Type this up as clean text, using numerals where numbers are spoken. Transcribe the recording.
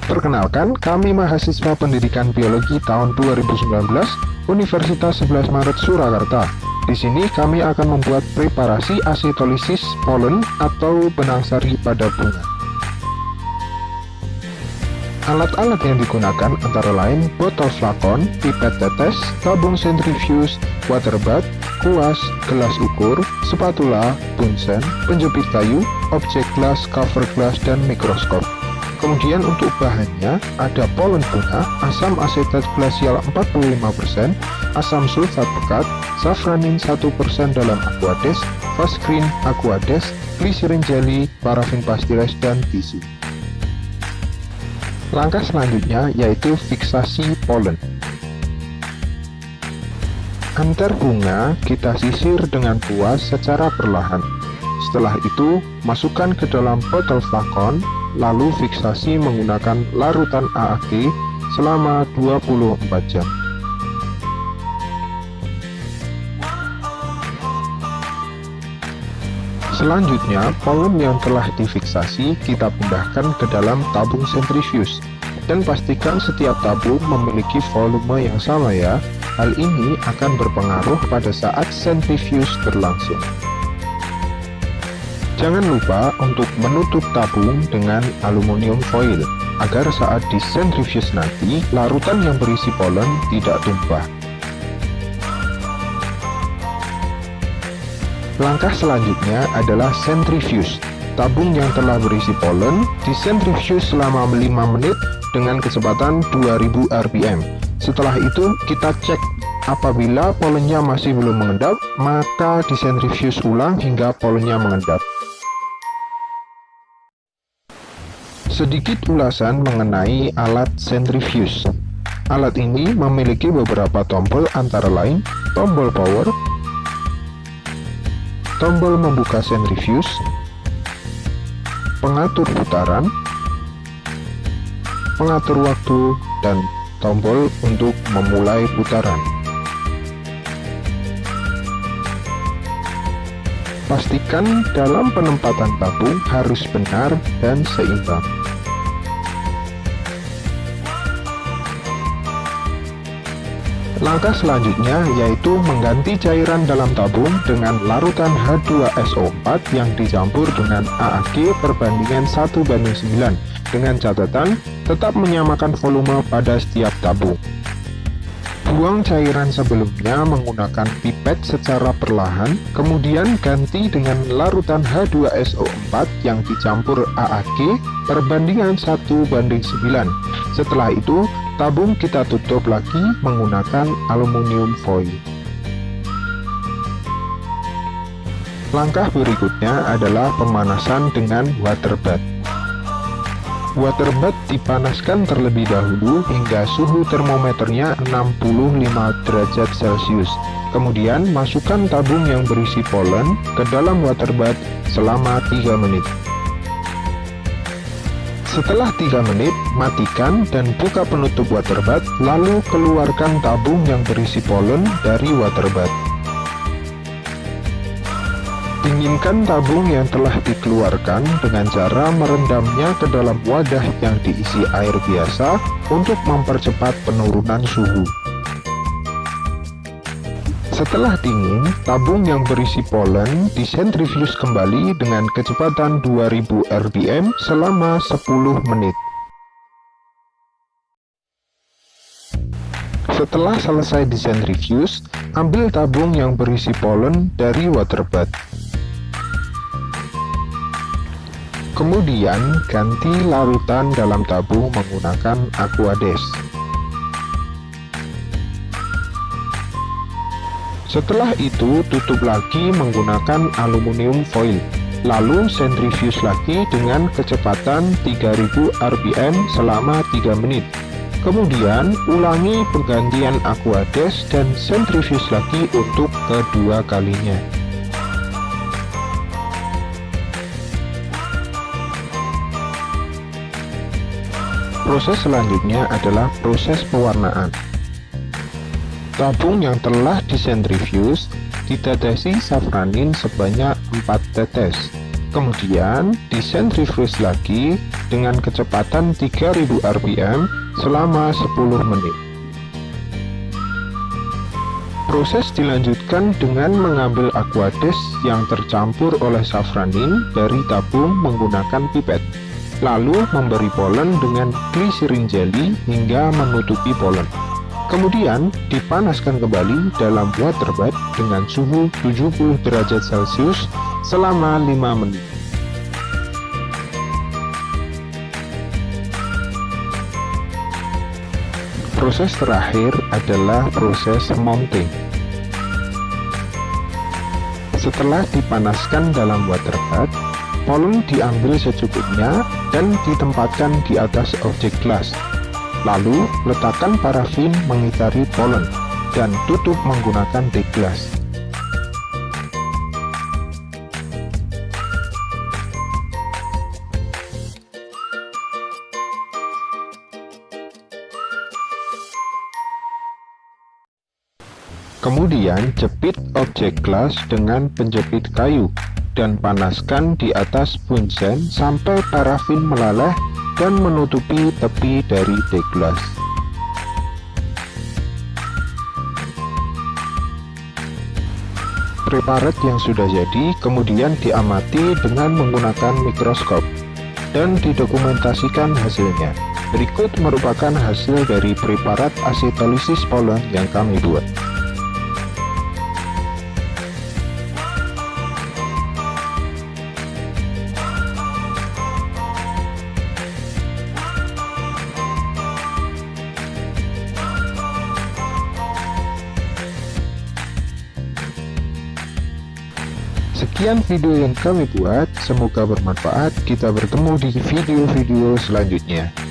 Perkenalkan, kami mahasiswa pendidikan biologi tahun 2019 Universitas 11 Maret Surakarta. Di sini kami akan membuat preparasi asetolisis polen atau benang sari pada bunga. Alat-alat yang digunakan antara lain botol flakon, pipet tetes, tabung sentrifuge, water bath, kuas, gelas ukur, spatula, bunsen, penjepit kayu, objek gelas, cover gelas, dan mikroskop. Kemudian untuk bahannya ada polen bunga, asam asetat glasial 45%, asam sulfat pekat, safranin 1% dalam aquades, fast green aquades, glycerin jelly, parafin pastiles, dan tisu. Langkah selanjutnya yaitu fiksasi polen. Antar bunga kita sisir dengan puas secara perlahan. Setelah itu, masukkan ke dalam botol flakon, lalu fiksasi menggunakan larutan AAG selama 24 jam. Selanjutnya, polen yang telah difiksasi kita pindahkan ke dalam tabung sentrifuge. Dan pastikan setiap tabung memiliki volume yang sama ya. Hal ini akan berpengaruh pada saat sentrifuge berlangsung. Jangan lupa untuk menutup tabung dengan aluminium foil, agar saat disentrifuge nanti, larutan yang berisi polen tidak tumpah. Langkah selanjutnya adalah sentrifuge. Tabung yang telah berisi polen disentrifuge selama 5 menit dengan kecepatan 2000 rpm. Setelah itu kita cek, apabila polennya masih belum mengendap, maka disentrifuge ulang hingga polennya mengendap. Sedikit ulasan mengenai alat sentrifuge. Alat ini memiliki beberapa tombol antara lain tombol power, tombol membuka sentrifuge, pengatur putaran, pengatur waktu, dan tombol untuk memulai putaran. Pastikan dalam penempatan tabung harus benar dan seimbang. Langkah selanjutnya yaitu mengganti cairan dalam tabung dengan larutan H2SO4 yang dicampur dengan AAG perbandingan 1:9 dengan catatan tetap menyamakan volume pada setiap tabung. Buang cairan sebelumnya menggunakan pipet secara perlahan, kemudian ganti dengan larutan H2SO4 yang dicampur AAG perbandingan 1:9. Setelah itu, tabung kita tutup lagi menggunakan aluminium foil. Langkah berikutnya adalah pemanasan dengan water bath. Water bath dipanaskan terlebih dahulu hingga suhu termometernya 65 derajat Celcius. Kemudian masukkan tabung yang berisi polen ke dalam water bath selama 3 menit. Setelah 3 menit, matikan dan buka penutup water bath, lalu keluarkan tabung yang berisi polen dari water bath. Dinginkan tabung yang telah dikeluarkan dengan cara merendamnya ke dalam wadah yang diisi air biasa untuk mempercepat penurunan suhu. Setelah dingin, tabung yang berisi polen disentrifuge kembali dengan kecepatan 2000 rpm selama 10 menit. Setelah selesai disentrifuge, ambil tabung yang berisi polen dari water bath. Kemudian, ganti larutan dalam tabung menggunakan aquades. Setelah itu, tutup lagi menggunakan aluminium foil. Lalu sentrifuge lagi dengan kecepatan 3000 rpm selama 3 menit. Kemudian, ulangi penggantian aquades dan sentrifuge lagi untuk kedua kalinya. Proses selanjutnya adalah proses pewarnaan. Tabung yang telah disentrifuge ditetesi safranin sebanyak 4 tetes. Kemudian disentrifuge lagi dengan kecepatan 3000 rpm selama 10 menit. Proses dilanjutkan dengan mengambil aquades yang tercampur oleh safranin dari tabung menggunakan pipet, lalu memberi polen dengan glycerin jelly hingga menutupi polen. Kemudian dipanaskan kembali dalam water bath dengan suhu 70 derajat Celcius selama 5 menit. Proses terakhir adalah proses mounting. Setelah dipanaskan dalam water bath, polen diambil secukupnya dan ditempatkan di atas objek gelas. Lalu, letakkan parafin mengitari polen dan tutup menggunakan dek gelas. Kemudian, jepit objek gelas dengan penjepit kayu dan panaskan di atas bunsen sampai parafin meleleh dan menutupi tepi dari dek gelas. Preparat yang sudah jadi kemudian diamati dengan menggunakan mikroskop dan didokumentasikan hasilnya. Berikut merupakan hasil dari preparat acetolisis polen yang kami buat. Sekian video yang kami buat, semoga bermanfaat. Kita bertemu di video-video selanjutnya.